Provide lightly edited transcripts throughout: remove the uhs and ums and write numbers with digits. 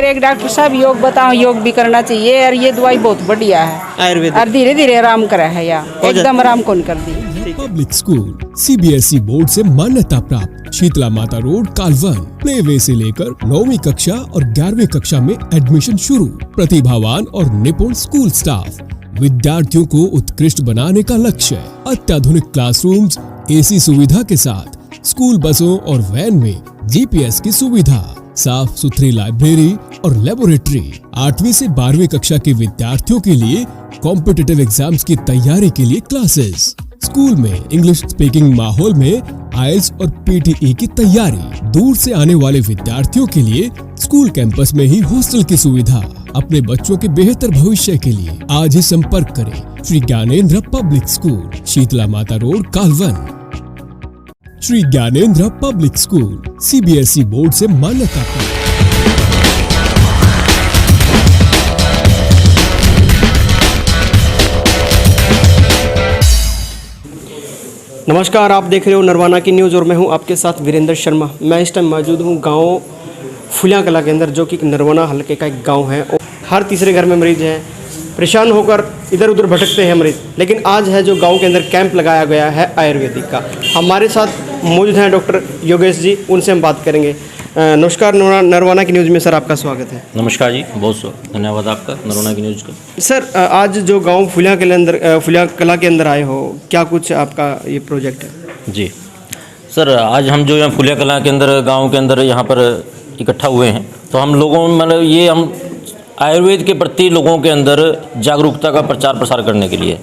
एक डॉक्टर साहब योग बताओ, योग भी करना चाहिए और ये दवाई बहुत बढ़िया है आयुर्वेद और धीरे धीरे आराम करा है या एकदम आराम कौन कर दी। पब्लिक स्कूल सीबीएसई बोर्ड से मान्यता प्राप्त शीतला माता रोड कालवन। प्ले वे से लेकर 9वीं कक्षा और 11वीं कक्षा में एडमिशन शुरू। प्रतिभावान और निपुण स्कूल स्टाफ, विद्यार्थियों को उत्कृष्ट बनाने का लक्ष्य। अत्याधुनिक क्लासरूम्स, एसी सुविधा के साथ स्कूल बसों और वैन में जीपीएस की सुविधा, साफ सुथरी लाइब्रेरी और लेबोरेटरी। 8वीं से 12वीं कक्षा के विद्यार्थियों के लिए कॉम्पिटिटिव एग्जाम्स की तैयारी के लिए क्लासेस। स्कूल में इंग्लिश स्पीकिंग माहौल में आईएलटीएस और पीटीई की तैयारी। दूर से आने वाले विद्यार्थियों के लिए स्कूल कैंपस में ही हॉस्टल की सुविधा। अपने बच्चों के बेहतर भविष्य के लिए आज ही संपर्क करें श्री ज्ञानेंद्र पब्लिक स्कूल, शीतला माता road Kalwan. Shri Gyanendra public school CBSE board से मान्यता प्राप्त। नमस्कार, आप देख रहे हो नरवाना की न्यूज़ और मैं हूं आपके साथ वीरेंद्र शर्मा। मैं इस टाइम मौजूद हूं गांव फुलिया कला के अंदर, जो कि नरवाना हल्के का एक गांव है। और हर तीसरे घर में मरीज हैं, परेशान होकर इधर उधर भटकते हैं मरीज। लेकिन आज है जो गांव के अंदर कैंप लगाया गया है आयुर्वेदिक का। हमारे साथ मौजूद हैं डॉक्टर योगेश जी, उनसे हम बात करेंगे। नमस्कार, नरवाना की न्यूज़ में सर आपका स्वागत है। नमस्कार जी, बहुत धन्यवाद आपका नरवाना की न्यूज़ का। सर, आज जो गांव फुलिया कला के अंदर आए हो, क्या कुछ आपका ये प्रोजेक्ट है? जी सर, आज हम जो यहाँ फुलिया कला के अंदर गांव के अंदर यहाँ पर इकट्ठा हुए हैं, तो हम लोगों मतलब ये हम आयुर्वेद के प्रति लोगों के अंदर जागरूकता का प्रचार प्रसार करने के लिए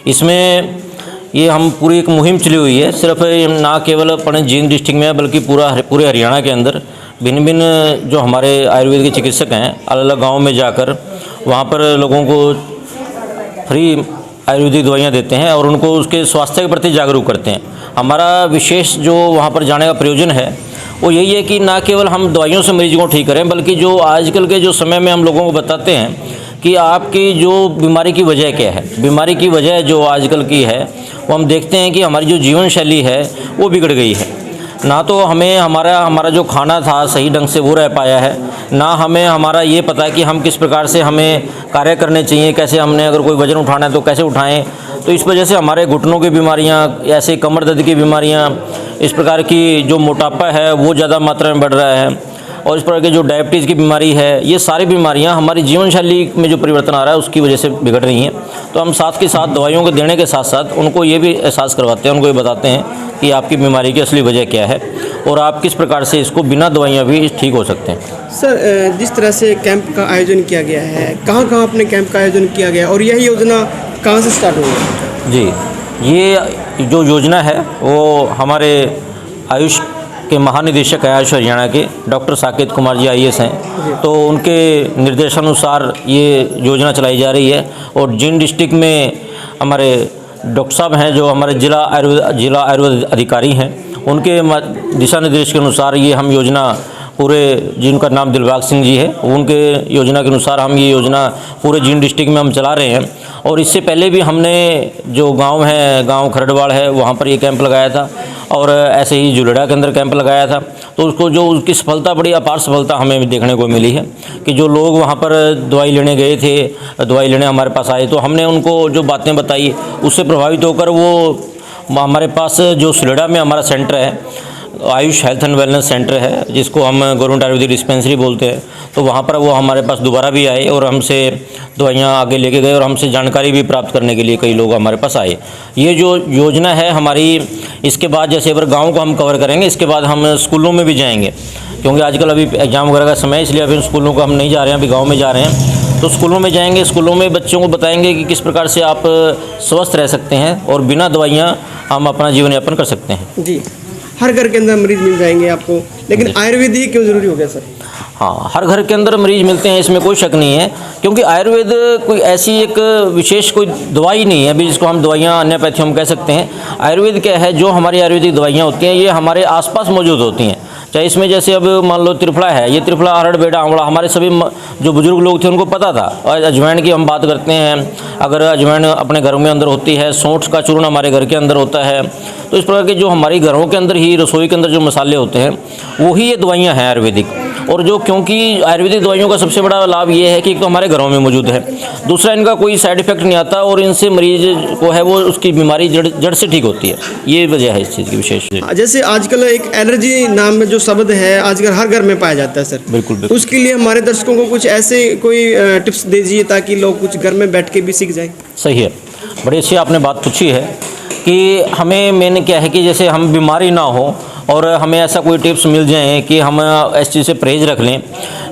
इसमें ये हम पूरी एक मुहिम चली हुई है। सिर्फ ना केवल अपने जींद डिस्ट्रिक्ट में बल्कि पूरे हरियाणा के अंदर भिन्न भिन्न जो हमारे आयुर्वेद के चिकित्सक हैं, अलग अलग गाँव में जाकर वहाँ पर लोगों को फ्री आयुर्वेदिक दवाइयाँ देते हैं और उनको उसके स्वास्थ्य के प्रति जागरूक करते हैं। हमारा विशेष जो वहाँ पर जाने का प्रयोजन है वो यही है कि ना केवल हम दवाइयों से मरीज़ को ठीक करें, बल्कि जो आजकल के जो समय में हम लोगों को बताते हैं कि आपकी जो बीमारी की वजह क्या है। बीमारी की वजह जो आजकल की है वो हम देखते हैं कि हमारी जो जीवन शैली है वो बिगड़ गई है। ना तो हमें हमारा जो खाना था सही ढंग से वो रह पाया है, ना हमें हमारा ये पता है कि हम किस प्रकार से हमें कार्य करने चाहिए, कैसे हमने अगर कोई वज़न उठाना है तो कैसे उठाएं। तो इस वजह से हमारे घुटनों की बीमारियां, ऐसे कमर दर्द की बीमारियां, इस प्रकार की जो मोटापा है वो ज़्यादा मात्रा में बढ़ रहा है और इस प्रकार की जो डायबिटीज़ की बीमारी है, ये सारी बीमारियां हमारी जीवन शैली में जो परिवर्तन आ रहा है उसकी वजह से बिगड़ रही हैं। तो हम साथ के साथ दवाइयों को देने के साथ साथ उनको ये भी एहसास करवाते हैं, उनको ये बताते हैं कि आपकी बीमारी की असली वजह क्या है और आप किस प्रकार से इसको बिना दवाइयाँ भी ठीक हो सकते हैं। सर, जिस तरह से कैंप का आयोजन किया गया है, कहाँ कहाँ अपने कैंप का आयोजन किया गया और यह योजना कहाँ से स्टार्ट हुई है? जी, ये जो योजना है वो हमारे आयुष के महानिदेशक है आयुष हरियाणा के डॉक्टर साकेत कुमार जी आईएएस हैं, तो उनके निर्देशानुसार ये योजना चलाई जा रही है। और जींद डिस्ट्रिक्ट में हमारे डॉक्टर साहब हैं जो हमारे जिला आयुर्वेद अधिकारी हैं, उनके दिशा निर्देश के अनुसार ये हम योजना पूरे, जिनका नाम दिलबाग सिंह जी है, उनके योजना के अनुसार हम ये योजना पूरे जींद डिस्ट्रिक्ट में हम चला रहे हैं। और इससे पहले भी हमने जो गांव है, गांव खरड़वाड़ है, वहाँ पर ये कैंप लगाया था और ऐसे ही जुलेड़ा के अंदर कैंप लगाया था। तो उसको जो उसकी सफलता, बड़ी अपार सफलता हमें देखने को मिली है कि जो लोग वहाँ पर दवाई लेने गए थे, दवाई लेने हमारे पास आए, तो हमने उनको जो बातें बताई उससे प्रभावित होकर वो हमारे पास जो जुलेड़ा में हमारा सेंटर है, Ayush health and wellness centre है, जिसको हम गवर्नमेंट आयुर्वेदिक डिस्पेंसरी बोलते हैं, तो वहाँ पर वो हमारे पास दोबारा भी आए और हमसे दवाइयाँ आगे लेके गए और हमसे जानकारी भी प्राप्त करने के लिए कई लोग हमारे पास आए। ये जो योजना है हमारी, इसके बाद जैसे अगर गाँव को हम कवर करेंगे, इसके बाद हम स्कूलों में भी जाएंगे, क्योंकि आजकल अभी एग्जाम वगैरह का समय है, इसलिए अभी स्कूलों को हम नहीं जा रहे हैं, अभी गाँव में जा रहे हैं। तो स्कूलों में जाएंगे, स्कूलों में बच्चों को बताएंगे कि किस प्रकार से आप स्वस्थ रह सकते हैं और बिना दवाइयाँ हम अपना जीवन यापन कर सकते हैं। जी, हर घर के अंदर मरीज मिल जाएंगे आपको, लेकिन आयुर्वेदिक क्यों ज़रूरी हो गया सर? हाँ, हर घर के अंदर मरीज मिलते हैं, इसमें कोई शक नहीं है, क्योंकि आयुर्वेद कोई ऐसी एक विशेष कोई दवाई नहीं है अभी जिसको हम दवाइयाँ अन्यपैथी हम कह सकते हैं। आयुर्वेद क्या है, जो हमारी आयुर्वेदिक दवाइयाँ होती हैं ये हमारे आसपास मौजूद होती हैं। चाहे इसमें जैसे अब मान लो त्रिफला है, ये त्रिफला, अरहड़, बेड़ा, आंवला, हमारे सभी जो बुजुर्ग लोग थे उनको पता था। और अजवाइन की हम बात करते हैं, अगर अजवाइन अपने घर में अंदर होती है, सौंठ का चूर्ण हमारे घर के अंदर होता है, तो इस प्रकार के जो हमारी घरों के अंदर ही रसोई के अंदर जो मसाले होते हैं वही ये दवाइयाँ हैं आयुर्वेदिक। और जो क्योंकि आयुर्वेदिक दवाइयों का सबसे बड़ा लाभ ये है कि एक तो हमारे घरों में मौजूद है, दूसरा इनका कोई साइड इफेक्ट नहीं आता और इनसे मरीज को है वो उसकी बीमारी जड़ से ठीक होती है। ये वजह है इस चीज़ की विशेष। जैसे आजकल एक एलर्जी नाम में जो शब्द है आजकल हर घर में पाया जाता है सर, बिल्कुल। उसके लिए हमारे दर्शकों को कुछ ऐसे कोई टिप्स दीजिए ताकि लोग कुछ घर में बैठ के भी सीख जाए। सही है, बड़ी अच्छी आपने बात पूछी है कि हमें मैंने क्या है कि जैसे हम बीमारी ना हो और हमें ऐसा कोई टिप्स मिल जाए कि हम इस चीज़ से परहेज रख लें,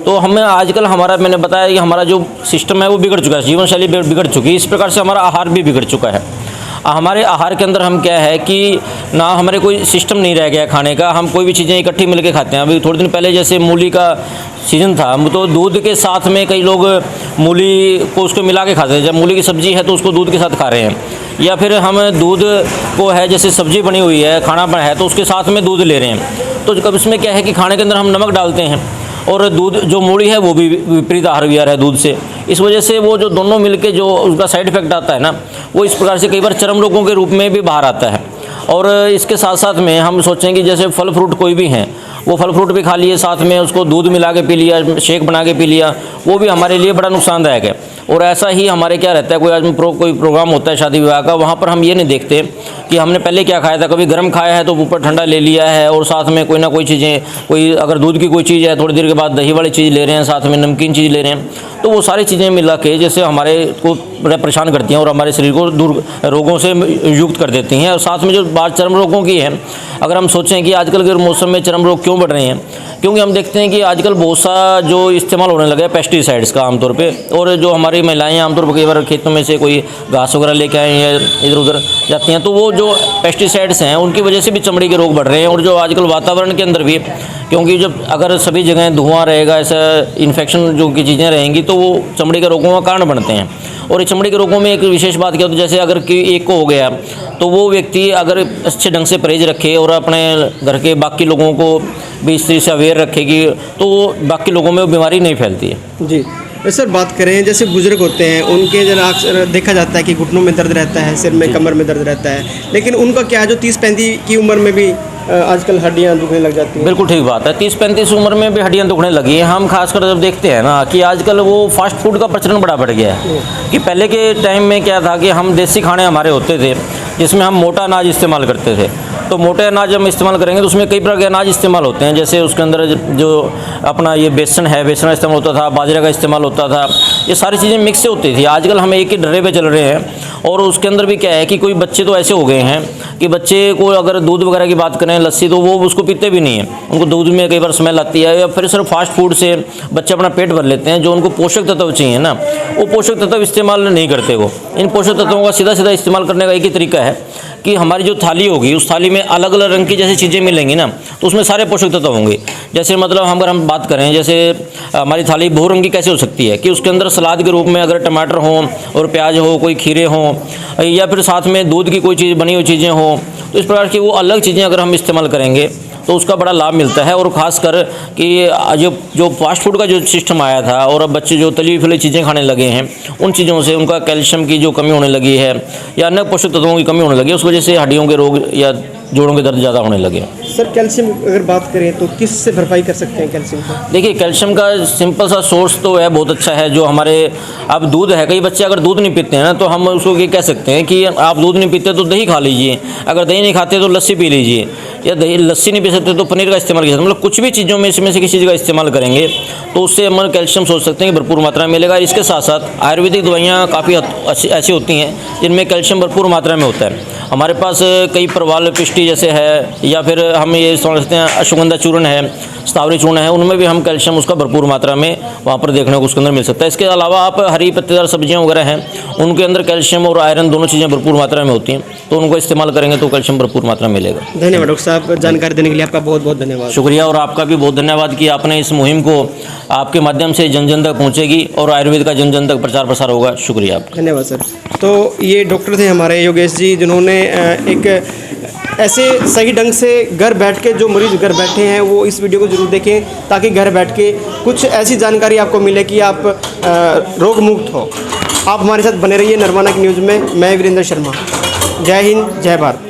तो हमें आजकल हमारा मैंने बताया कि हमारा जो सिस्टम है वो बिगड़ चुका है, जीवन शैली बिगड़ चुकी है, इस प्रकार से हमारा आहार भी बिगड़ चुका है। हमारे आहार के अंदर हम क्या है कि ना हमारे कोई सिस्टम नहीं रह गया खाने का, हम कोई भी चीज़ें इकट्ठी मिलके खाते हैं। अभी थोड़े दिन पहले जैसे मूली का सीज़न था, तो दूध के साथ में कई लोग मूली को उसको मिला के खाते हैं। जब मूली की सब्ज़ी है तो उसको दूध के साथ खा रहे हैं, या फिर हम दूध को है जैसे सब्ज़ी बनी हुई है, खाना बना है तो उसके साथ में दूध ले रहे हैं। तो कब इसमें क्या है कि खाने के अंदर हम नमक डालते हैं और दूध जो मूली है वो भी विपरीत आहार विहार है दूध से। इस वजह से वो जो दोनों मिलके जो उसका साइड इफेक्ट आता है ना, वो इस प्रकार से कई बार चर्म रोगों के रूप में भी बाहर आता है। और इसके साथ साथ में हम सोचें कि जैसे फल फ्रूट कोई भी हैं, वो फल फ्रूट भी खा लिए, साथ में उसको दूध मिला के पी लिया, शेक बना के पी लिया, वो भी हमारे लिए बड़ा नुकसानदायक है। और ऐसा ही हमारे क्या रहता है, कोई प्रोग्राम होता है शादी विवाह का, वहाँ पर हम ये नहीं देखते कि हमने पहले क्या खाया था। कभी गर्म खाया है तो ऊपर ठंडा ले लिया है, और साथ में कोई ना कोई चीज़ें, कोई अगर दूध की कोई चीज़ है थोड़ी देर के बाद दही वाली चीज़ ले रहे हैं, साथ में नमकीन चीज़ ले रहे हैं। तो वो सारी चीज़ें मिला के जैसे हमारे को बड़ा परेशान करती हैं और हमारे शरीर को दूर रोगों से युक्त कर देती हैं। और साथ में जो बात चर्म रोगों की है, अगर हम सोचें कि आजकल के मौसम में चर्म रोग क्यों बढ़ रहे हैं, क्योंकि हम देखते हैं कि आजकल बहुत सा जो इस्तेमाल होने लगा है पेस्टिसाइड्स का आमतौर पे, और जो हमारी महिलाएं आमतौर पर कई बार खेतों में से कोई घास वगैरह लेके आए या इधर उधर जाती हैं, तो वो जो पेस्टिसाइड्स हैं उनकी वजह से भी चमड़ी के रोग बढ़ रहे हैं। और जो आजकल वातावरण के अंदर भी, क्योंकि जब अगर सभी जगह धुआं रहेगा, ऐसा इन्फेक्शन जो की चीज़ें रहेंगी, तो वो चमड़ी के रोगों का कारण बनते हैं। और इस चमड़ी के रोगों में एक विशेष बात क्या होती है, जैसे अगर एक को हो गया तो वो व्यक्ति अगर अच्छे ढंग से परहेज रखे और अपने घर के बाकी लोगों को भी इस चीज़ से अवेयर रखेगी, तो बाकी लोगों में वो बीमारी नहीं फैलती है। जी सर, बात करें जैसे बुजुर्ग होते हैं, उनके जरा अक्सर देखा जाता है कि घुटनों में दर्द रहता है, सिर में कमर में दर्द रहता है, लेकिन उनका क्या है जो 30-35 की उम्र में भी आजकल हड्डियां दुखने लग जाती हैं। बिल्कुल ठीक बात है, 30-35 उम्र में भी हड्डियां दुखने लगी हैं। हम खासकर जब देखते हैं ना कि आजकल वो फास्ट फूड का प्रचलन बड़ा बढ़ गया है। कि पहले के टाइम में क्या था कि हम देसी खाने हमारे होते थे जिसमें हम मोटा अनाज इस्तेमाल करते थे। तो मोटे अनाज हम इस्तेमाल करेंगे तो उसमें कई प्रकार के अनाज इस्तेमाल होते हैं, जैसे उसके अंदर जो अपना ये बेसन है, बेसन का इस्तेमाल होता था, बाजरे का इस्तेमाल होता था, ये सारी चीज़ें मिक्स से होती थी। आजकल हम एक ही डरे पे चल रहे हैं। और उसके अंदर भी क्या है कि कोई बच्चे तो ऐसे हो गए हैं कि बच्चे को अगर दूध वगैरह की बात करें, लस्सी, तो वो उसको पीते भी नहीं हैं। उनको दूध में कई बार स्मेल आती है, या फिर सिर्फ फास्ट फूड से बच्चे अपना पेट भर लेते हैं। जो उनको पोषक तत्व चाहिए ना, वो पोषक तत्व इस्तेमाल नहीं करते। वो इन पोषक तत्वों का सीधा इस्तेमाल करने का एक ही तरीका है कि हमारी जो थाली होगी, उस थाली में अलग अलग रंग की जैसे चीज़ें मिलेंगी ना, तो उसमें सारे पोषक तत्व होंगे। जैसे मतलब अगर हम बात करें, जैसे हमारी थाली बहुरंगी कैसे हो सकती है कि उसके अंदर सलाद के रूप में अगर टमाटर हों और प्याज हो, कोई खीरे हों, या फिर साथ में दूध की कोई चीज़ बनी हुई चीज़ें हों, तो इस प्रकार की वो अलग चीज़ें अगर हम इस्तेमाल करेंगे तो उसका बड़ा लाभ मिलता है। और ख़ासकर कि जो फास्ट फूड का जो सिस्टम आया था और अब बच्चे जो तली फली चीज़ें खाने लगे हैं, उन चीज़ों से उनका कैल्शियम की जो कमी होने लगी है या अन्य पोषक तत्वों की कमी होने लगी है, उस वजह से हड्डियों के रोग या जोड़ों के दर्द ज़्यादा होने लगे। सर, कैल्शियम अगर बात करें तो किस से भरपाई कर सकते हैं कैल्शियम का? देखिए, कैल्शियम का सिंपल सा सोर्स तो है, बहुत अच्छा है। जो हमारे अब दूध है, कई बच्चे अगर दूध नहीं पीते हैं ना, तो हम उसको ये कह सकते हैं कि आप दूध नहीं पीते तो दही खा लीजिए, अगर दही नहीं खाते तो लस्सी पी लीजिए, या दही लस्सी नहीं पी सकते तो पनीर का इस्तेमाल कीजिए। मतलब कुछ भी चीज़ों में इसमें से किसी चीज़ का इस्तेमाल करेंगे तो उससे हम कैल्शियम सोच सकते हैं कि भरपूर मात्रा में मिलेगा। इसके साथ साथ आयुर्वेदिक दवाइयाँ काफ़ी ऐसी होती हैं जिनमें कैल्शियम भरपूर मात्रा में होता है। हमारे पास कई प्रवाल पिष्टी जैसे है, या फिर हम ये समझते हैं अश्वगंधा चूर्ण है, स्थावरी चूर्ण है, उनमें भी हम कैल्शियम उसका भरपूर मात्रा में वहाँ पर देखने को उसके अंदर मिल सकता है। इसके अलावा आप हरी पत्तेदार सब्जियाँ वगैरह हैं, उनके अंदर कैल्शियम और आयरन दोनों चीज़ें भरपूर मात्रा में होती हैं, तो उनको इस्तेमाल करेंगे तो कैल्शियम भरपूर मात्रा में मिलेगा। धन्यवाद डॉक्टर साहब, जानकारी देने के लिए आपका बहुत बहुत धन्यवाद। शुक्रिया, और आपका भी बहुत धन्यवाद कि आपने इस मुहिम को आपके माध्यम से जन जन तक पहुँचेगी और आयुर्वेद का जन जन तक प्रचार प्रसार होगा। शुक्रिया आपका। धन्यवाद सर। तो ये डॉक्टर थे हमारे योगेश जी, जिन्होंने एक ऐसे सही ढंग से घर बैठ के, जो मरीज घर बैठे हैं वो इस वीडियो को जरूर देखें, ताकि घर बैठ के कुछ ऐसी जानकारी आपको मिले कि आप रोग मुक्त हो। आप हमारे साथ बने रहिए नरवाना की न्यूज़ में। मैं वीरेंद्र शर्मा। जय हिंद, जय भारत।